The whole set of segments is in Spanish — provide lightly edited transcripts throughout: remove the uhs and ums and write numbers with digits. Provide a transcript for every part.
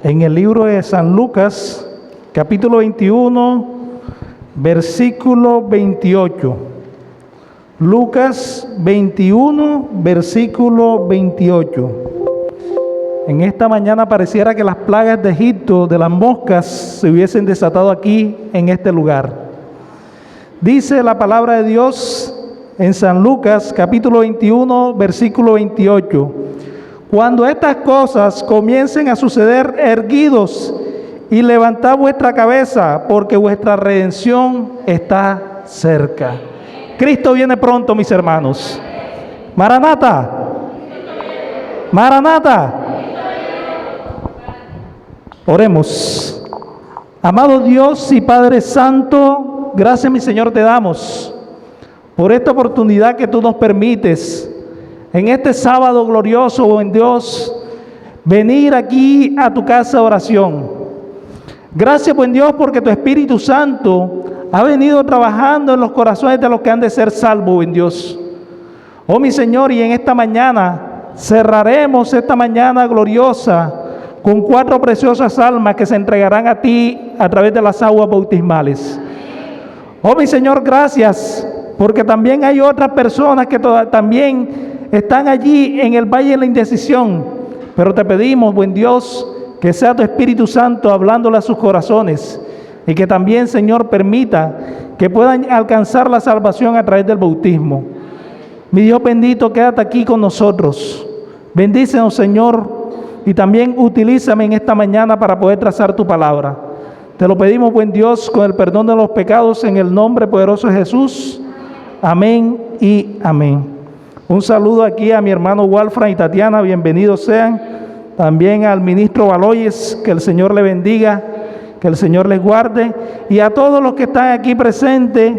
en el libro de San Lucas, capítulo 21, versículo 28. Lucas 21, versículo 28. En esta mañana pareciera que las plagas de Egipto, de las moscas, se hubiesen desatado aquí, en este lugar. Dice la palabra de Dios en San Lucas, capítulo 21, versículo 28. Cuando estas cosas comiencen a suceder, erguidos y levantad vuestra cabeza, porque vuestra redención está cerca. Cristo viene pronto, mis hermanos. Maranata. Maranata. Oremos. Amado Dios y Padre Santo, gracias, mi Señor, te damos por esta oportunidad que tú nos permites en este sábado glorioso, buen Dios, venir aquí a tu casa de oración. Gracias, buen Dios, porque tu Espíritu Santo ha venido trabajando en los corazones de los que han de ser salvos, buen Dios. Oh, mi Señor, y en esta mañana cerraremos esta mañana gloriosa con 4 preciosas almas que se entregarán a ti a través de las aguas bautismales. Oh, mi Señor, gracias, porque también hay otras personas que también están allí en el valle de la indecisión, pero te pedimos, buen Dios, que sea tu Espíritu Santo hablándole a sus corazones y que también, Señor, permita que puedan alcanzar la salvación a través del bautismo. Mi Dios bendito, quédate aquí con nosotros. Bendícenos, Señor, y también utilízame en esta mañana para poder trazar tu palabra. Te lo pedimos, buen Dios, con el perdón de los pecados, en el nombre poderoso de Jesús. Amén y amén. Un saludo aquí a mi hermano Walfran y Tatiana, bienvenidos sean. También al ministro Baloyes, que el Señor le bendiga, que el Señor les guarde. Y a todos los que están aquí presentes,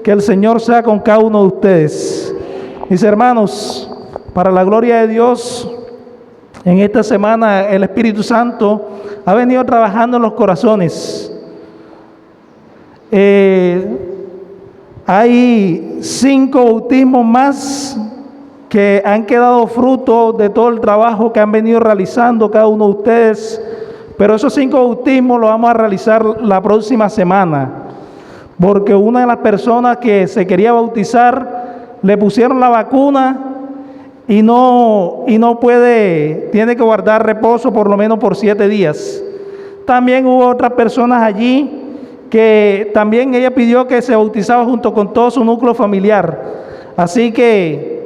que el Señor sea con cada uno de ustedes. Mis hermanos, para la gloria de Dios, en esta semana el Espíritu Santo ha venido trabajando en los corazones. Hay 5 bautismos más que han quedado fruto de todo el trabajo que han venido realizando cada uno de ustedes, pero esos 5 bautismos los vamos a realizar la próxima semana, porque una de las personas que se quería bautizar le pusieron la vacuna y no puede, tiene que guardar reposo por lo menos por 7 días. También hubo otras personas allí que también ella pidió que se bautizaba junto con todo su núcleo familiar, así que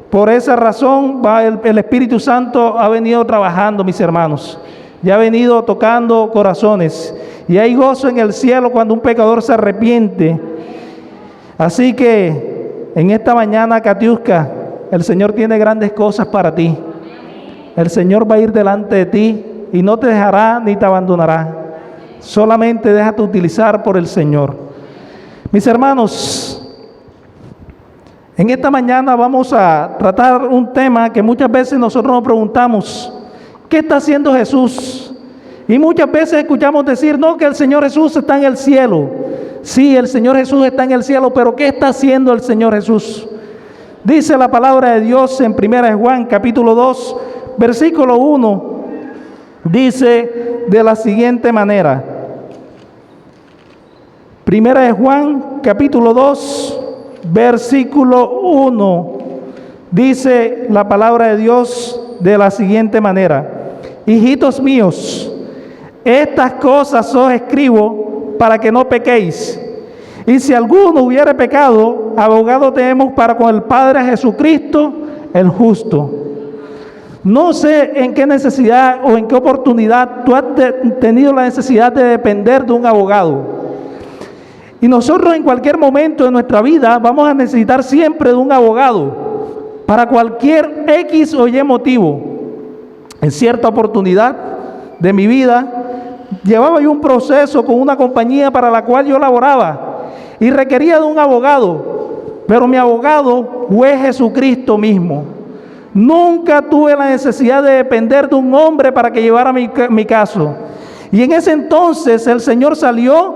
por esa razón el Espíritu Santo ha venido trabajando, mis hermanos, y ha venido tocando corazones, y hay gozo en el cielo cuando un pecador se arrepiente. Así que en esta mañana, Katiuska, el Señor tiene grandes cosas para ti. El Señor va a ir delante de ti y no te dejará ni te abandonará. Solamente déjate utilizar por el Señor. Mis hermanos, en esta mañana vamos a tratar un tema que muchas veces nosotros nos preguntamos: ¿qué está haciendo Jesús? Y muchas veces escuchamos decir, no, que el Señor Jesús está en el cielo. Sí, el Señor Jesús está en el cielo, pero ¿qué está haciendo el Señor Jesús? Dice la palabra de Dios en 1 Juan, capítulo 2, versículo 1, dice de la siguiente manera. 1 Juan, capítulo 2, versículo 1, dice la palabra de Dios de la siguiente manera: hijitos míos, estas cosas os escribo para que no pequéis. Y si alguno hubiere pecado, abogado tenemos para con el Padre, Jesucristo, el justo. No sé en qué necesidad o en qué oportunidad tú has tenido la necesidad de depender de un abogado. Y nosotros en cualquier momento de nuestra vida vamos a necesitar siempre de un abogado para cualquier X o Y motivo. En cierta oportunidad de mi vida llevaba yo un proceso con una compañía para la cual yo laboraba y requería de un abogado, pero mi abogado fue Jesucristo mismo. Nunca tuve la necesidad de depender de un hombre para que llevara mi caso. Y en ese entonces el Señor salió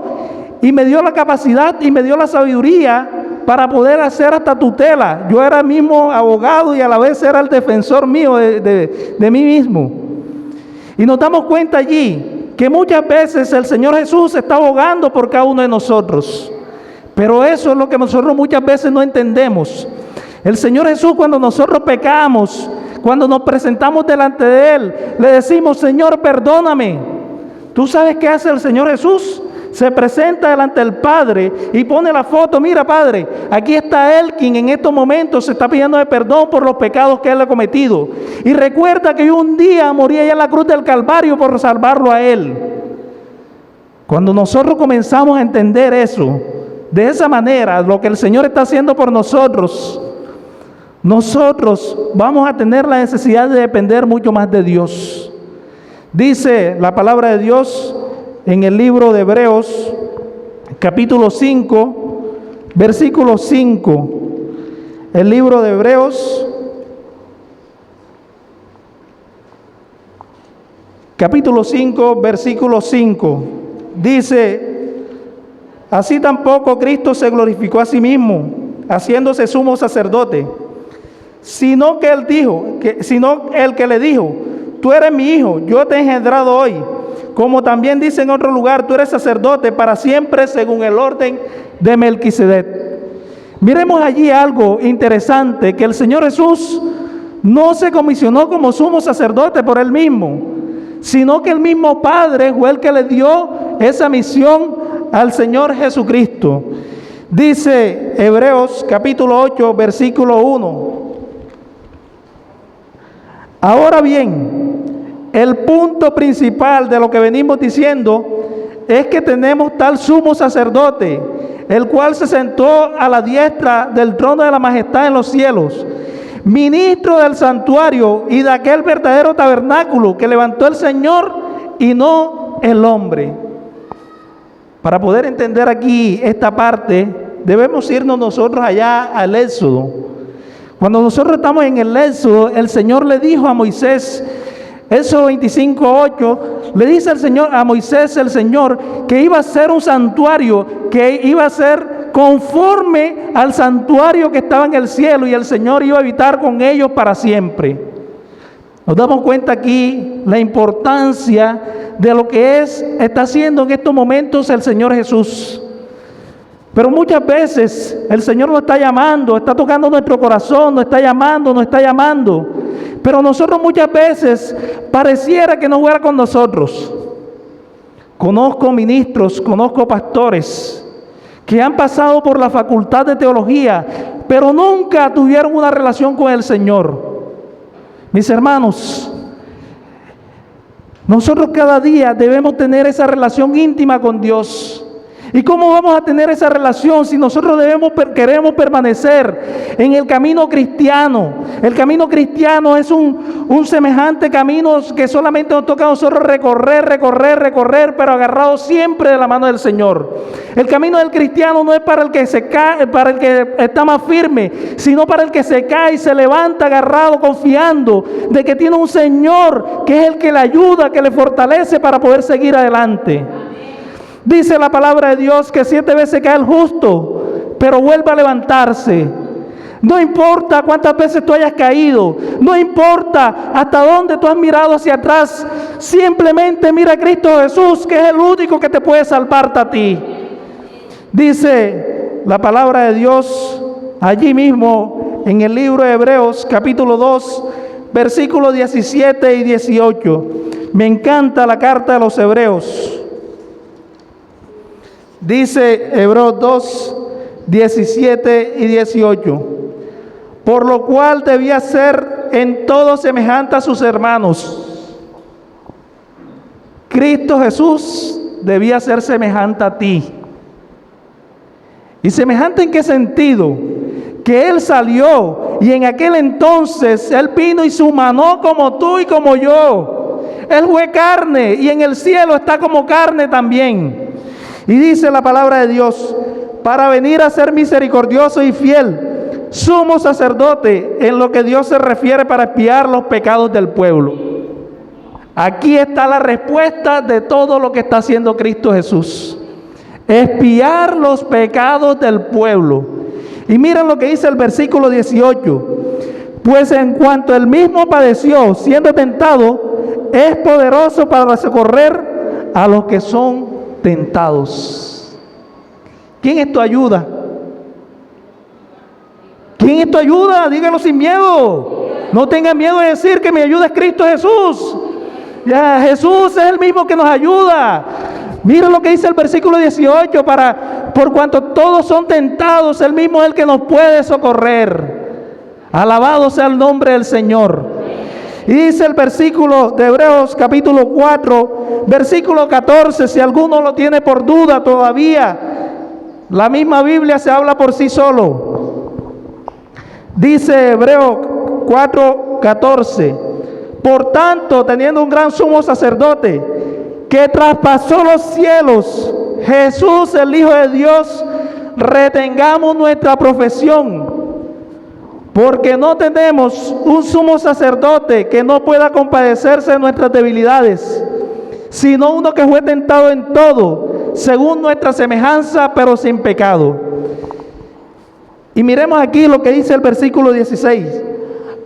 y me dio la capacidad y me dio la sabiduría para poder hacer hasta tutela. Yo era mismo abogado y a la vez era el defensor mío de mí mismo. Y nos damos cuenta allí que muchas veces el Señor Jesús está abogando por cada uno de nosotros. Pero eso es lo que nosotros muchas veces no entendemos. El Señor Jesús, cuando nosotros pecamos, cuando nos presentamos delante de Él, le decimos: Señor, perdóname. ¿Tú sabes qué hace el Señor Jesús? Se presenta delante del Padre y pone la foto: mira, Padre, aquí está Él, quien en estos momentos se está pidiendo de perdón por los pecados que Él ha cometido. Y recuerda que yo un día morí allá en la cruz del Calvario por salvarlo a Él. Cuando nosotros comenzamos a entender eso, de esa manera, lo que el Señor está haciendo por nosotros, nosotros vamos a tener la necesidad de depender mucho más de Dios. Dice la palabra de Dios en el libro de Hebreos, capítulo 5, versículo 5. El libro de Hebreos, capítulo 5, versículo 5. Dice: así tampoco Cristo se glorificó a sí mismo, haciéndose sumo sacerdote, sino que el que le dijo: tú eres mi hijo, yo te he engendrado hoy. Como también dice en otro lugar: tú eres sacerdote para siempre según el orden de Melquisedec. Miremos allí algo interesante, que el Señor Jesús no se comisionó como sumo sacerdote por Él mismo, sino que el mismo Padre fue el que le dio esa misión al Señor Jesucristo. Dice Hebreos capítulo 8, versículo 1. Ahora bien, el punto principal de lo que venimos diciendo es que tenemos tal sumo sacerdote, el cual se sentó a la diestra del trono de la majestad en los cielos, ministro del santuario y de aquel verdadero tabernáculo que levantó el Señor y no el hombre. Para poder entender aquí esta parte, debemos irnos nosotros allá al Éxodo. Cuando nosotros estamos en el Éxodo, el Señor le dijo a Moisés, Éxodo 25:8, le dice el Señor a Moisés, el Señor, que iba a ser un santuario, que iba a ser conforme al santuario que estaba en el cielo, y el Señor iba a habitar con ellos para siempre. Nos damos cuenta aquí la importancia de lo que está haciendo en estos momentos el Señor Jesús. Pero muchas veces el Señor nos está llamando, está tocando nuestro corazón, nos está llamando. Pero nosotros muchas veces pareciera que no fuera con nosotros. Conozco ministros, conozco pastores que han pasado por la facultad de teología, pero nunca tuvieron una relación con el Señor. Mis hermanos, nosotros cada día debemos tener esa relación íntima con Dios. ¿Y cómo vamos a tener esa relación si nosotros queremos permanecer en el camino cristiano? El camino cristiano es un semejante camino que solamente nos toca a nosotros recorrer, pero agarrados siempre de la mano del Señor. El camino del cristiano no es para el que se cae, para el que está más firme, sino para el que se cae y se levanta agarrado, confiando de que tiene un Señor que es el que le ayuda, que le fortalece para poder seguir adelante. Dice la palabra de Dios que 7 veces cae el justo, pero vuelve a levantarse. No importa cuántas veces tú hayas caído, no importa hasta dónde tú has mirado hacia atrás, simplemente mira a Cristo Jesús, que es el único que te puede salvarte a ti. Dice la palabra de Dios allí mismo en el libro de Hebreos capítulo 2, versículos 17 y 18. Me encanta la carta de los Hebreos. Dice Hebreos 2, 17 y 18. Por lo cual debía ser en todo semejante a sus hermanos. Cristo Jesús debía ser semejante a ti. ¿Y semejante en qué sentido? Que Él salió y en aquel entonces Él vino y se humanó como tú y como yo. Él fue carne y en el cielo está como carne también. Y dice la palabra de Dios, para venir a ser misericordioso y fiel, sumo sacerdote en lo que Dios se refiere para expiar los pecados del pueblo. Aquí está la respuesta de todo lo que está haciendo Cristo Jesús. Expiar los pecados del pueblo. Y miren lo que dice el versículo 18. Pues en cuanto él mismo padeció, siendo tentado, es poderoso para socorrer a los que son tentados. ¿Quién es tu ayuda? ¿Quién es tu ayuda? Dígalo sin miedo. No tengan miedo de decir que mi ayuda es Cristo Jesús. Ya, Jesús es el mismo que nos ayuda. Mira lo que dice el versículo 18, por cuanto todos son tentados, el mismo es el que nos puede socorrer. Alabado sea el nombre del Señor. Y dice el versículo de Hebreos capítulo 4, versículo 14, si alguno lo tiene por duda todavía, la misma Biblia se habla por sí solo. Dice Hebreos 4, 14, por tanto, teniendo un gran sumo sacerdote que traspasó los cielos, Jesús el Hijo de Dios, retengamos nuestra profesión, porque no tenemos un sumo sacerdote que no pueda compadecerse de nuestras debilidades, sino uno que fue tentado en todo, según nuestra semejanza, pero sin pecado. Y miremos aquí lo que dice el versículo 16.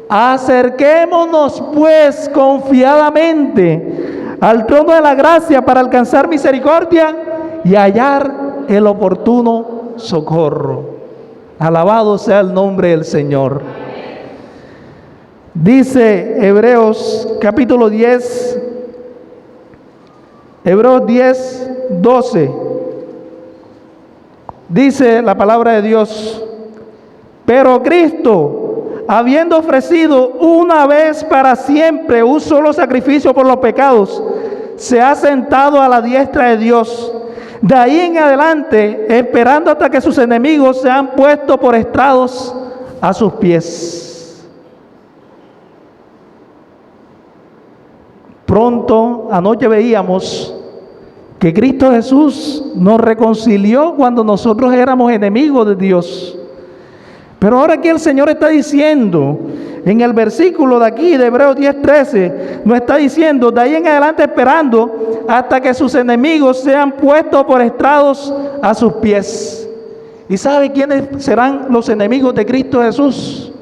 Acerquémonos pues confiadamente al trono de la gracia para alcanzar misericordia y hallar el oportuno socorro. Alabado sea el nombre del Señor. Dice Hebreos capítulo 10, Hebreos 10, 12. Dice la palabra de Dios: pero Cristo, habiendo ofrecido una vez para siempre un solo sacrificio por los pecados, se ha sentado a la diestra de Dios. De ahí en adelante, esperando hasta que sus enemigos sean puestos por estrados a sus pies. Pronto, anoche veíamos que Cristo Jesús nos reconcilió cuando nosotros éramos enemigos de Dios. Pero ahora aquí el Señor está diciendo, en el versículo de aquí de Hebreos 10:13, nos está diciendo, de ahí en adelante esperando hasta que sus enemigos sean puestos por estrados a sus pies. ¿Y sabe quiénes serán los enemigos de Cristo Jesús?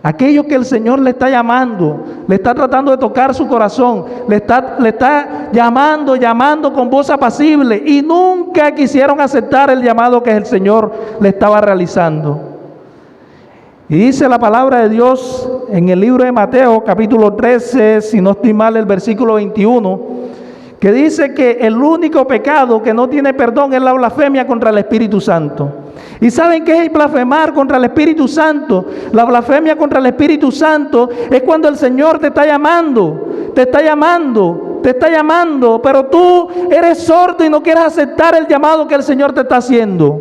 Aquellos que el Señor le está llamando, le está tratando de tocar su corazón, le está llamando con voz apacible, y nunca quisieron aceptar el llamado que el Señor le estaba realizando. Y dice la palabra de Dios en el libro de Mateo, capítulo 13, si no estoy mal, el versículo 21, que dice que el único pecado que no tiene perdón es la blasfemia contra el Espíritu Santo. ¿Y saben qué es blasfemar contra el Espíritu Santo? La blasfemia contra el Espíritu Santo es cuando el Señor te está llamando, pero tú eres sordo y no quieres aceptar el llamado que el Señor te está haciendo.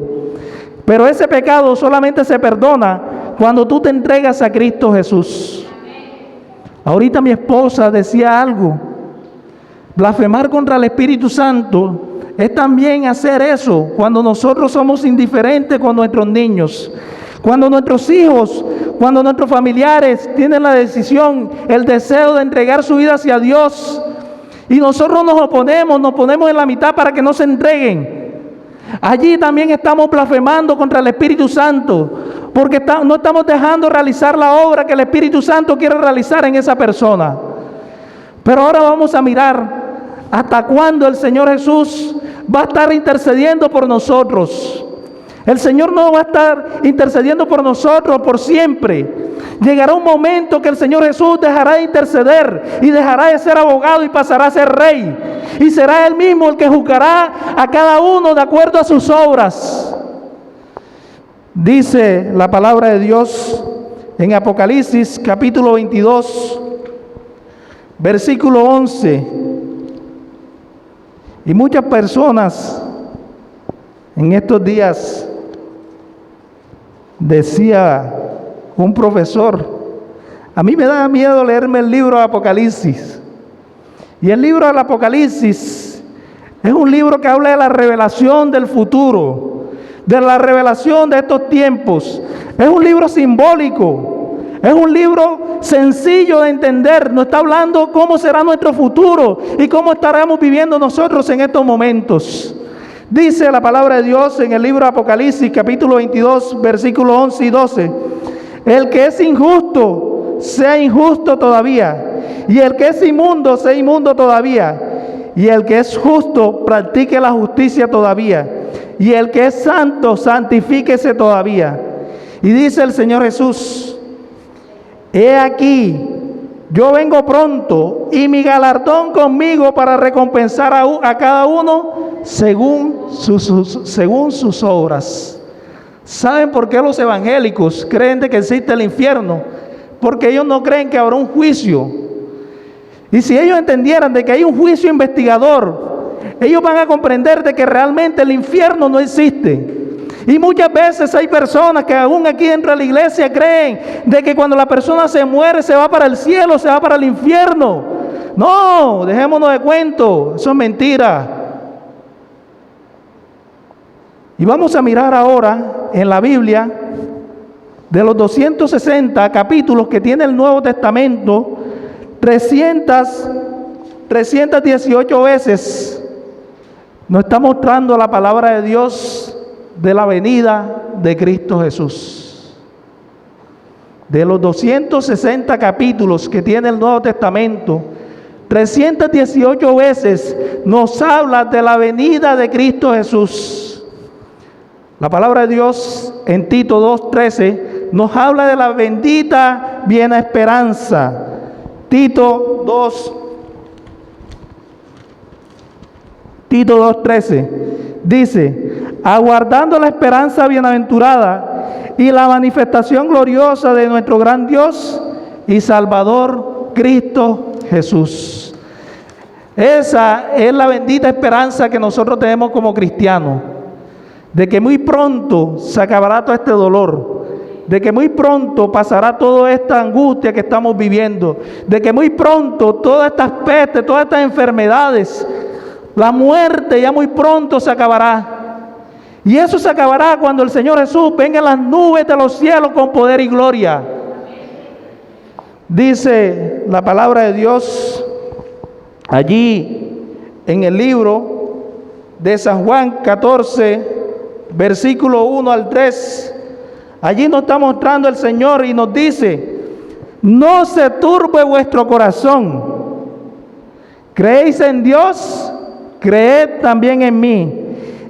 Pero ese pecado solamente se perdona cuando tú te entregas a Cristo Jesús. Ahorita mi esposa decía algo. Blasfemar contra el Espíritu Santo es también hacer eso cuando nosotros somos indiferentes con nuestros niños. Cuando nuestros hijos, cuando nuestros familiares tienen la decisión, el deseo de entregar su vida hacia Dios, y nosotros nos ponemos en la mitad para que no se entreguen. Allí también estamos blasfemando contra el Espíritu Santo, porque no estamos dejando realizar la obra que el Espíritu Santo quiere realizar en esa persona. Pero ahora vamos a mirar hasta cuándo el Señor Jesús va a estar intercediendo por nosotros. El Señor no va a estar intercediendo por nosotros por siempre. Llegará un momento que el Señor Jesús dejará de interceder y dejará de ser abogado y pasará a ser rey. Y será Él mismo el que juzgará a cada uno de acuerdo a sus obras. Dice la palabra de Dios en Apocalipsis capítulo 22, versículo 11. Y muchas personas en estos días, decía un profesor, a mí me da miedo leerme el libro de Apocalipsis. Y el libro del Apocalipsis es un libro que habla de la revelación del futuro, de la revelación de estos tiempos. Es un libro simbólico, es un libro sencillo de entender. Nos está hablando cómo será nuestro futuro y cómo estaremos viviendo nosotros en estos momentos. Dice la palabra de Dios en el libro de Apocalipsis, capítulo 22, versículos 11 y 12. El que es injusto, sea injusto todavía. Y el que es inmundo, sea inmundo todavía. Y el que es justo, practique la justicia todavía. Y el que es santo, santifíquese todavía. Y dice el Señor Jesús: he aquí, yo vengo pronto, y mi galardón conmigo para recompensar a cada uno según sus obras. ¿Saben por qué los evangélicos creen de que existe el infierno? Porque ellos no creen que habrá un juicio. Y si ellos entendieran de que hay un juicio investigador, ellos van a comprender de que realmente el infierno no existe. Y muchas veces hay personas que aún aquí dentro de la iglesia creen de que cuando la persona se muere se va para el cielo, se va para el infierno. No, dejémonos de cuento, eso es mentira. Y vamos a mirar ahora en la Biblia, de los 260 capítulos que tiene el Nuevo Testamento, 318 veces nos está mostrando la palabra de Dios de la venida de Cristo Jesús. De los 260 capítulos que tiene el Nuevo Testamento, 318 veces nos habla de la venida de Cristo Jesús. La palabra de Dios en Tito 2:13 nos habla de la bendita bienesperanza. Tito 2:13 dice: aguardando la esperanza bienaventurada y la manifestación gloriosa de nuestro gran Dios y Salvador Cristo Jesús. Esa es la bendita esperanza que nosotros tenemos como cristianos, de que muy pronto se acabará todo este dolor, de que muy pronto pasará toda esta angustia que estamos viviendo, de que muy pronto todas estas pestes, todas estas enfermedades, la muerte ya muy pronto se acabará. Y eso se acabará cuando el Señor Jesús venga en las nubes de los cielos con poder y gloria. Dice la palabra de Dios allí en el libro de San Juan 14, versículo 1 al 3. Allí nos está mostrando el Señor y nos dice: no se turbe vuestro corazón. ¿Creéis en Dios? Creed también en mí.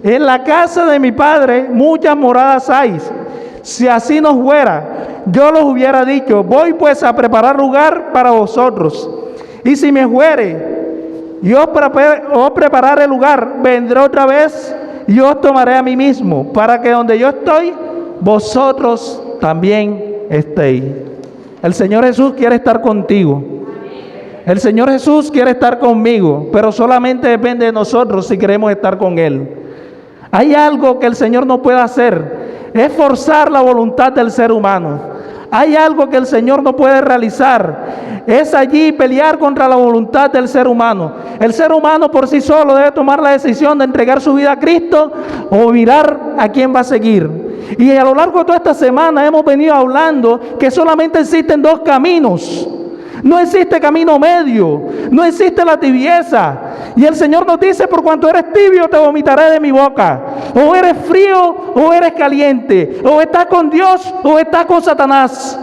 En la casa de mi Padre muchas moradas hay. Si así no fuera, yo los hubiera dicho: voy pues a preparar lugar para vosotros. Y si me fuere y os prepararé lugar, vendré otra vez y os tomaré a mí mismo, para que donde yo estoy, vosotros también estéis. El Señor Jesús quiere estar contigo. El Señor Jesús quiere estar conmigo, pero solamente depende de nosotros si queremos estar con Él. Hay algo que el Señor no puede hacer, es forzar la voluntad del ser humano. Hay algo que el Señor no puede realizar, es allí pelear contra la voluntad del ser humano. El ser humano por sí solo debe tomar la decisión de entregar su vida a Cristo o mirar a quién va a seguir. Y a lo largo de toda esta semana hemos venido hablando que solamente existen dos caminos. No existe camino medio, no existe la tibieza. Y el Señor nos dice: por cuanto eres tibio, te vomitaré de mi boca. O eres frío o eres caliente. O estás con Dios o estás con Satanás.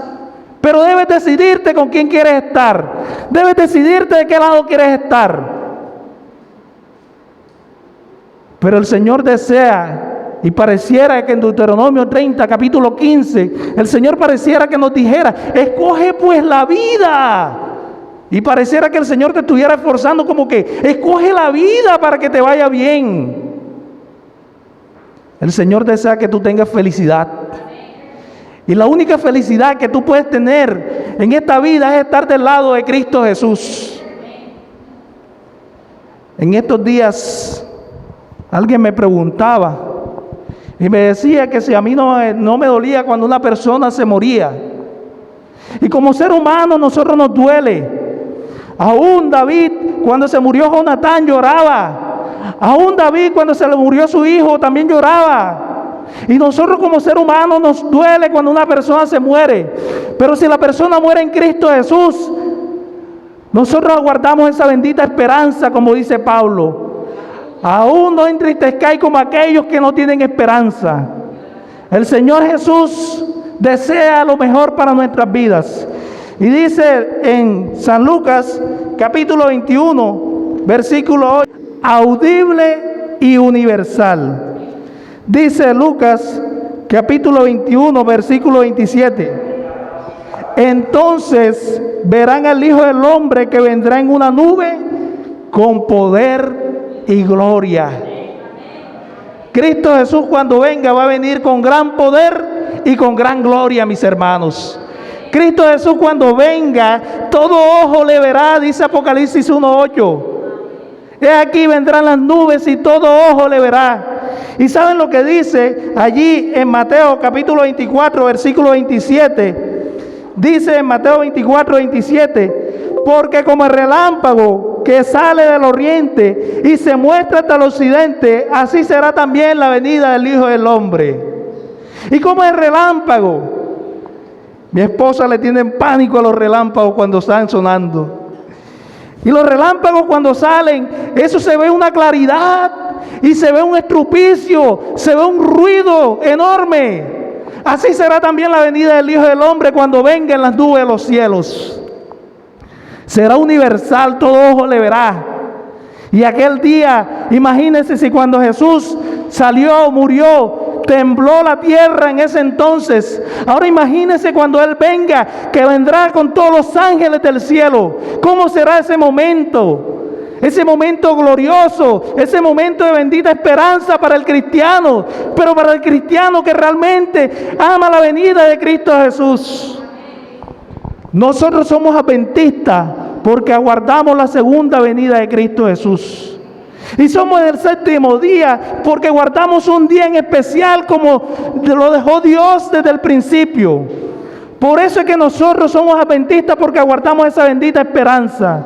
Pero debes decidirte con quién quieres estar. Debes decidirte de qué lado quieres estar. Pero el Señor desea, y pareciera que en Deuteronomio 30, capítulo 15, el Señor pareciera que nos dijera: escoge pues la vida. Y pareciera que el Señor te estuviera esforzando como que escoge la vida para que te vaya bien. El Señor desea que tú tengas felicidad. Y la única felicidad que tú puedes tener en esta vida es estar del lado de Cristo Jesús. En estos días alguien me preguntaba y me decía que si a mí no me dolía cuando una persona se moría. Y como ser humano nosotros nos duele. Aún David, cuando se murió Jonatán, lloraba. Aún David, cuando se le murió su hijo, también lloraba. Y nosotros como ser humano nos duele cuando una persona se muere. Pero si la persona muere en Cristo Jesús, nosotros aguardamos esa bendita esperanza, como dice Pablo. Aún no entristezcáis como aquellos que no tienen esperanza. El Señor Jesús desea lo mejor para nuestras vidas. Y dice en San Lucas, capítulo 21, versículo 8, audible y universal. Dice Lucas, capítulo 21, versículo 27. Entonces verán al Hijo del Hombre que vendrá en una nube con poder y gloria. Cristo Jesús cuando venga va a venir con gran poder y con gran gloria, mis hermanos. Cristo Jesús cuando venga, todo ojo le verá, dice Apocalipsis 1:8. He aquí vendrán las nubes y todo ojo le verá. ¿Y saben lo que dice allí en Mateo capítulo 24, versículo 27? Dice en Mateo 24, 27, porque como el relámpago que sale del oriente y se muestra hasta el occidente, así será también la venida del Hijo del Hombre. ¿Y cómo es el relámpago? Mi esposa le tiene pánico a los relámpagos cuando están sonando. Y los relámpagos cuando salen, eso se ve una claridad y se ve un estrupicio, se ve un ruido enorme. Así será también la venida del Hijo del Hombre cuando venga en las nubes de los cielos. Será universal, todo ojo le verá. Y aquel día, imagínense si cuando Jesús salió, murió, tembló la tierra en ese entonces. Ahora imagínense cuando Él venga, que vendrá con todos los ángeles del cielo. ¿Cómo será ese momento? Ese momento glorioso, ese momento de bendita esperanza para el cristiano, pero para el cristiano que realmente ama la venida de Cristo Jesús. Nosotros somos adventistas porque aguardamos la segunda venida de Cristo Jesús. Y somos del séptimo día porque guardamos un día en especial como lo dejó Dios desde el principio. Por eso es que nosotros somos adventistas, porque aguardamos esa bendita esperanza.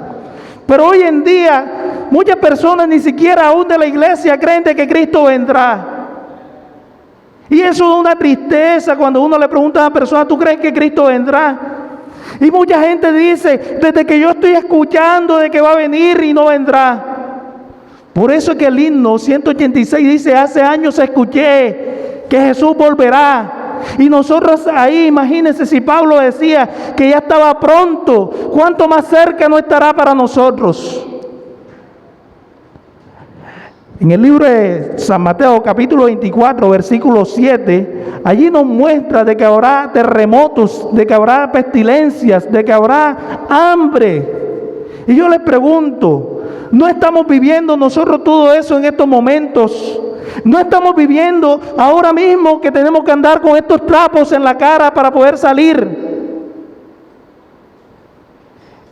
Pero hoy en día muchas personas ni siquiera aún de la iglesia creen de que Cristo vendrá. Y eso es una tristeza cuando uno le pregunta a una persona, ¿tú crees que Cristo vendrá? Y mucha gente dice, desde que yo estoy escuchando de que va a venir y no vendrá. Por eso es que el himno 186 dice, hace años escuché que Jesús volverá. Y nosotros ahí, imagínense si Pablo decía que ya estaba pronto, ¿cuánto más cerca no estará para nosotros? En el libro de San Mateo, capítulo 24, versículo 7, allí nos muestra de que habrá terremotos, de que habrá pestilencias, de que habrá hambre. Y yo les pregunto, ¿no estamos viviendo nosotros todo eso en estos momentos? ¿No estamos viviendo ahora mismo que tenemos que andar con estos trapos en la cara para poder salir?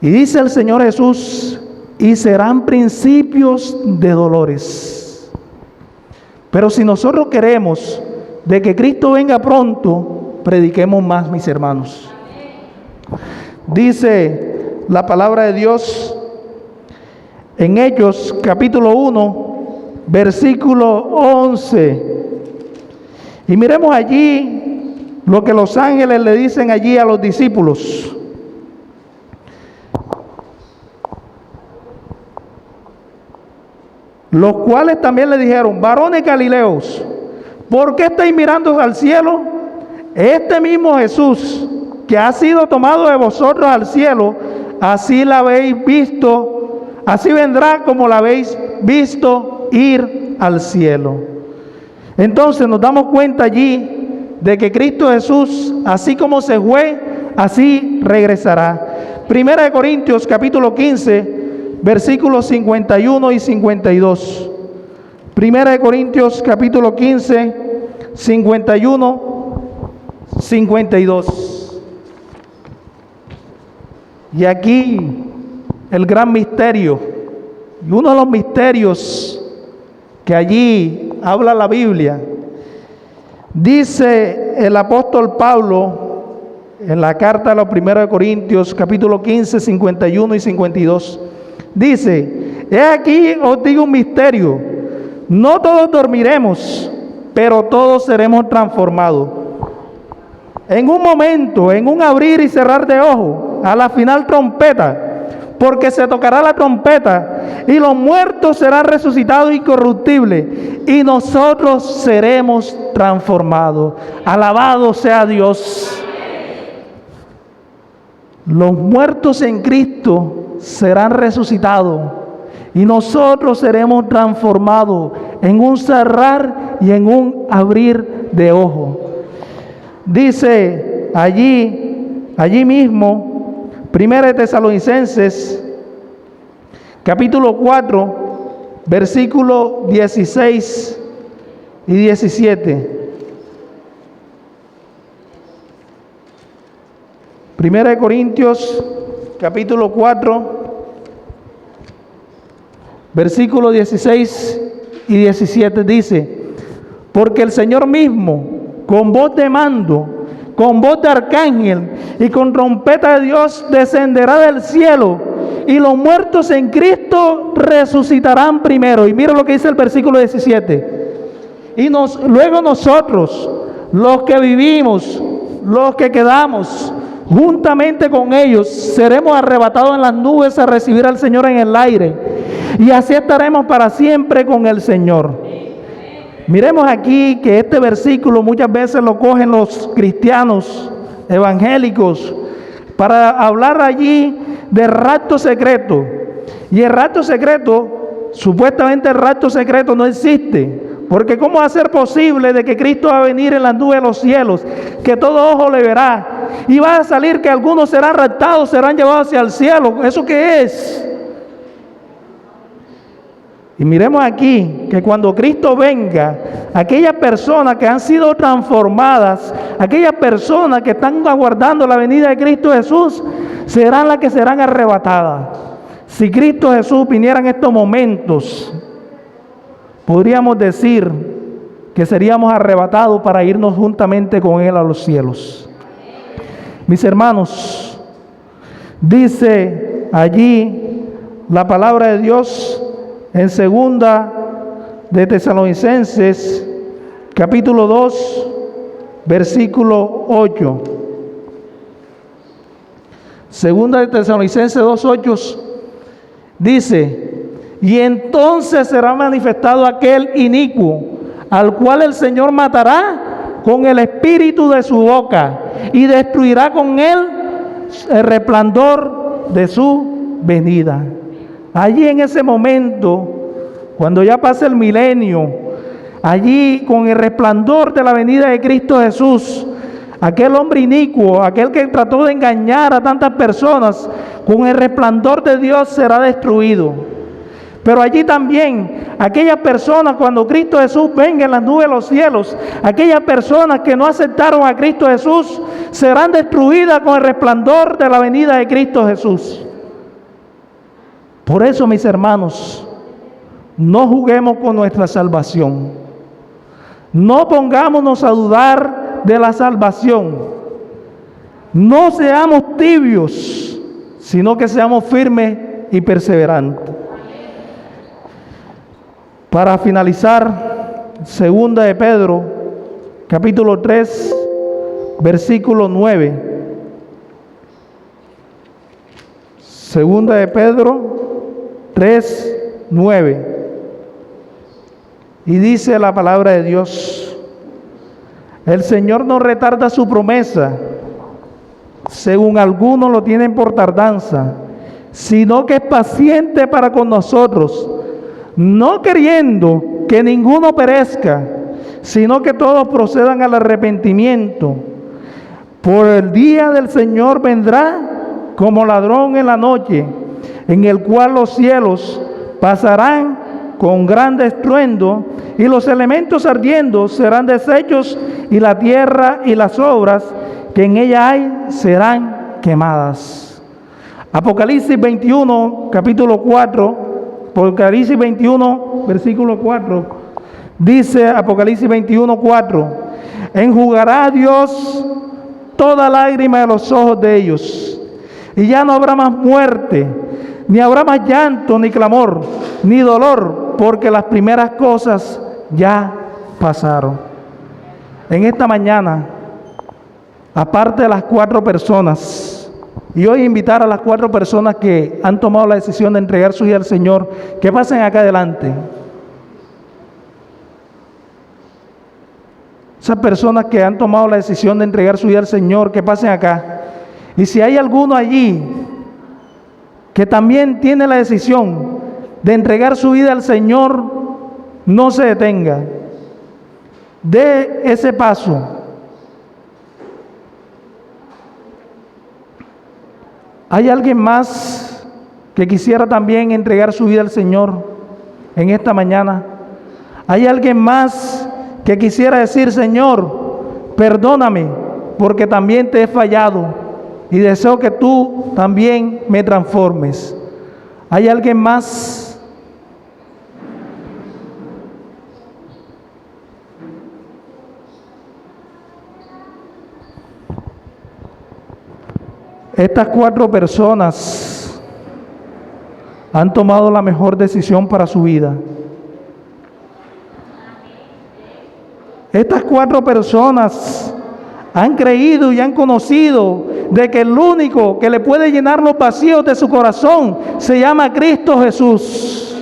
Y dice el Señor Jesús, y serán principios de dolores. Pero si nosotros queremos de que Cristo venga pronto, prediquemos más, mis hermanos. Dice la palabra de Dios en Hechos capítulo 1, versículo 11. Y miremos allí lo que los ángeles le dicen allí a los discípulos. Los cuales también le dijeron, varones galileos, ¿por qué estáis mirando al cielo? Este mismo Jesús que ha sido tomado de vosotros al cielo, así la habéis visto, así vendrá como la habéis visto ir al cielo. Entonces nos damos cuenta allí de que Cristo Jesús, así como se fue, así regresará. Primera de Corintios capítulo 15, versículos 51 y 52. Primera de Corintios capítulo 15, 51, 52. Y aquí el gran misterio, y uno de los misterios que allí habla la Biblia, dice el apóstol Pablo en la carta a los primeros de Corintios, capítulo 15, 51 y 52, dice, he aquí os digo un misterio, no todos dormiremos, pero todos seremos transformados. En un momento, en un abrir y cerrar de ojos, a la final trompeta, porque se tocará la trompeta y los muertos serán resucitados incorruptibles y nosotros seremos transformados. Alabado sea Dios. los muertos en Cristo serán resucitados y nosotros seremos transformados en un cerrar y en un abrir de ojos. Dice allí mismo, 1 Tesalonicenses, capítulo 4, versículos 16 y 17. 1 Corintios, capítulo 4, versículos 16 y 17 dice: porque el Señor mismo, con voz de mando, con voz de arcángel y con trompeta de Dios, descenderá del cielo, y los muertos en Cristo resucitarán primero. Y mira lo que dice el versículo 17. Y luego nosotros, los que vivimos, los que quedamos, juntamente con ellos, seremos arrebatados en las nubes a recibir al Señor en el aire. Y así estaremos para siempre con el Señor. Miremos aquí que este versículo muchas veces lo cogen los cristianos evangélicos para hablar allí de rapto secreto. Y el rapto secreto, supuestamente el rapto secreto no existe. Porque ¿cómo va a ser posible de que Cristo va a venir en las nubes de los cielos, que todo ojo le verá, y va a salir que algunos serán raptados, serán llevados hacia el cielo? ¿Eso qué es? Y miremos aquí que cuando Cristo venga, aquellas personas que han sido transformadas, aquellas personas que están aguardando la venida de Cristo Jesús, serán las que serán arrebatadas. Si Cristo Jesús viniera en estos momentos, podríamos decir que seríamos arrebatados para irnos juntamente con Él a los cielos. Mis hermanos, dice allí la palabra de Dios en 2 de Tesalonicenses, capítulo 2, versículo 8. 2 de Tesalonicenses 2:8 dice: y entonces será manifestado aquel inicuo, al cual el Señor matará con el espíritu de su boca, y destruirá con él el resplandor de su venida. Allí en ese momento, cuando ya pase el milenio, allí con el resplandor de la venida de Cristo Jesús, aquel hombre inicuo, aquel que trató de engañar a tantas personas, con el resplandor de Dios será destruido. Pero allí también, aquellas personas, cuando Cristo Jesús venga en las nubes de los cielos, aquellas personas que no aceptaron a Cristo Jesús, serán destruidas con el resplandor de la venida de Cristo Jesús. Por eso, mis hermanos, no juguemos con nuestra salvación. No pongámonos a dudar de la salvación. No seamos tibios, sino que seamos firmes y perseverantes. Para finalizar, 2 de Pedro, capítulo 3, versículo 9. 2 de Pedro 3, 9. Y dice la palabra de Dios: el Señor no retarda su promesa, según algunos lo tienen por tardanza, sino que es paciente para con nosotros, no queriendo que ninguno perezca, sino que todos procedan al arrepentimiento. Por el día del Señor vendrá como ladrón en la noche, en el cual los cielos pasarán con grande estruendo, y los elementos ardiendo serán deshechos, y la tierra y las obras que en ella hay serán quemadas. Apocalipsis 21, capítulo 4, Apocalipsis 21, versículo 4, dice Apocalipsis 21, 4: enjugará a Dios toda lágrima de los ojos de ellos, y ya no habrá más muerte, ni habrá más llanto, ni clamor, ni dolor, porque las primeras cosas ya pasaron. En esta mañana, aparte de las 4 personas, y hoy invitar a las 4 personas que han tomado la decisión de entregar su vida al Señor, que pasen acá adelante. Esas personas que han tomado la decisión de entregar su vida al Señor, que pasen acá. Y si hay alguno allí que también tiene la decisión de entregar su vida al Señor, no se detenga. Dé ese paso. ¿Hay alguien más que quisiera también entregar su vida al Señor en esta mañana? ¿Hay alguien más que quisiera decir: Señor, perdóname porque también te he fallado y deseo que tú también me transformes? ¿Hay alguien más? Estas 4 personas han tomado la mejor decisión para su vida. Estas 4 personas han creído y han conocido de que el único que le puede llenar los vacíos de su corazón se llama Cristo Jesús.